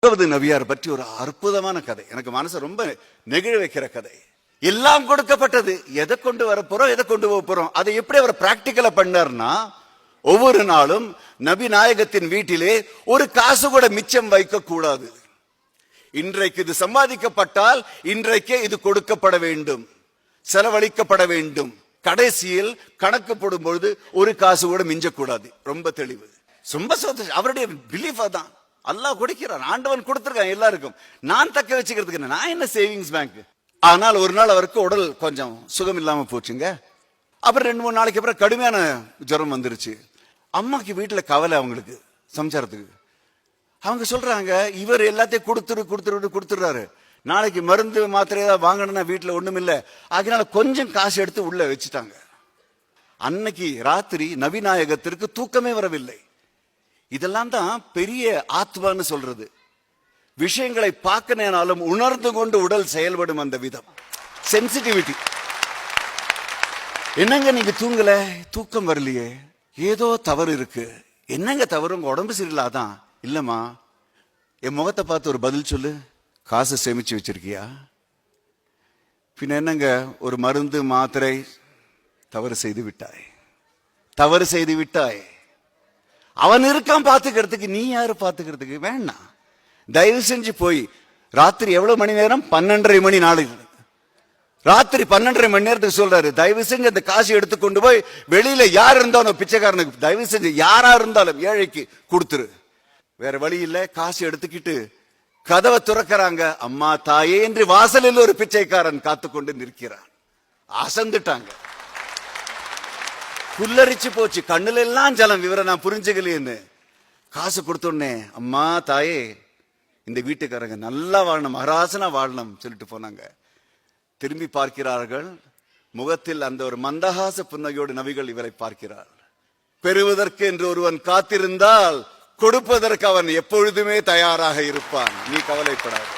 நபியார் பற்றி ஒரு அற்புதமான கதை, எனக்கு மனசு ரொம்ப நெகிழ வைக்கிற கதை. எல்லாம் கொடுக்கப்பட்டது, எதை கொண்டு வர போறோம், எதை கொண்டு போக போறோம், அதை எப்படி அவர் பிராக்டிக்கலா பண்ணார்னா, ஒவ்வொரு நாளும் நபி நாயகத்தின் வீட்டிலே ஒரு காசு கூட மிச்சம் வைக்க கூடாது. இன்றைக்கு இது சம்பாதிக்கப்பட்டால் இன்றைக்கே இது கொடுக்கப்பட வேண்டும், செலவழிக்கப்பட வேண்டும். கடைசியில் கணக்கு போடும் பொழுது ஒரு காசு கூட மிஞ்சக்கூடாது. ரொம்ப தெளிவு, ரொம்ப சந்தோஷம். அவருடைய பிலீஃப் தான். அல்லாஹ் கொடுக்கிறான், ஆண்டவன் கொடுத்திருக்கான் எல்லாருக்கும். நான் தக்க வச்சுக்கிறதுக்கு நான் என்ன சேவிங்ஸ் பேங்க். ஆனால் ஒரு நாள் அவருக்கு உடல் கொஞ்சம் சுகம் இல்லாம போச்சுங்க. அப்புறம் 2-3 நாளைக்கு அப்புறம் கடுமையான ஜுரம் வந்துருச்சு. அம்மாக்கு வீட்டுல கவலை, அவங்களுக்கு சம்சாரத்துக்கு. அவங்க சொல்றாங்க, இவர் எல்லாத்தையும் கொடுத்துடுறாரு, நாளைக்கு மருந்து மாத்திரை ஏதாவது வாங்கணும்னா வீட்டுல ஒண்ணும் இல்ல, அதனால கொஞ்சம் காசு எடுத்து உள்ள வச்சுட்டாங்க. அன்னைக்கு ராத்திரி நபிநாயகத்திற்கு தூக்கமே வரவில்லை. இதெல்லாம் தான் பெரிய ஆத்மான்னு சொல்றது. விஷயங்களை பார்க்கனாலும் உணர்ந்து கொண்டு உடல் செயல்படும் அந்த விதம், சென்சிட்டிவிட்டி. என்னங்க நீங்க தூங்கல, தூக்கம் வரலையே, ஏதோ தவறு இருக்கு. என்னங்க தவறு, உங்க உடம்பு சரியில்லாதான். இல்லம்மா, என் முகத்தை பார்த்து ஒரு பதில் சொல்லு, காசு சேமிச்சு வச்சிருக்கியா? பின்ன என்னங்க, ஒரு மருந்து மாத்திரை தவறு செய்து விட்டாய். அவன் இருக்கான் பாத்துக்கிறதுக்கு, நீ யாரு பாத்துக்கிறதுக்கு? வேணாம், தயவு செஞ்சு போய் ராத்திரி எவ்வளவு மணி நேரம், 12:30 மணி நாளைக்கு ராத்திரி 12:30 மணி நேரத்துக்கு சொல்றாரு, தயவு செஞ்சு அந்த காசு எடுத்துக்கொண்டு போய் வெளியில யார் இருந்தாலும் பிச்சைக்காரனுக்கு, தயவு செஞ்சு யாரா இருந்தாலும் ஏழைக்கு கொடுத்துரு. வேற வழி இல்ல. காசு எடுத்துக்கிட்டு கதவை துறக்கிறாங்க. அம்மா தாயே என்று வாசலில் ஒரு பிச்சைக்காரன் காத்துக்கொண்டு நிற்கிறான். அசந்துட்டாங்க, புல்லரிச்சு போச்சு, கண்ணுல எல்லாம் ஜலம். விவரம் நான் புரிஞ்சுக்கலையேன்னு காசு கொடுத்தோடனே, அம்மா தாயே, இந்த வீட்டுக்காரங்க நல்லா வாழணும், மகராசனா வாழணும் சொல்லிட்டு போனாங்க. திரும்பி பார்க்கிறார்கள், முகத்தில் அந்த ஒரு மந்தகாச புன்னகையோடு நபிகள் இவரை பார்க்கிறார். பெறுவதற்கு என்று ஒருவன் காத்திருந்தால் கொடுப்பதற்கு அவன் எப்பொழுதுமே தயாராக இருப்பான், நீ கவலைப்படாத.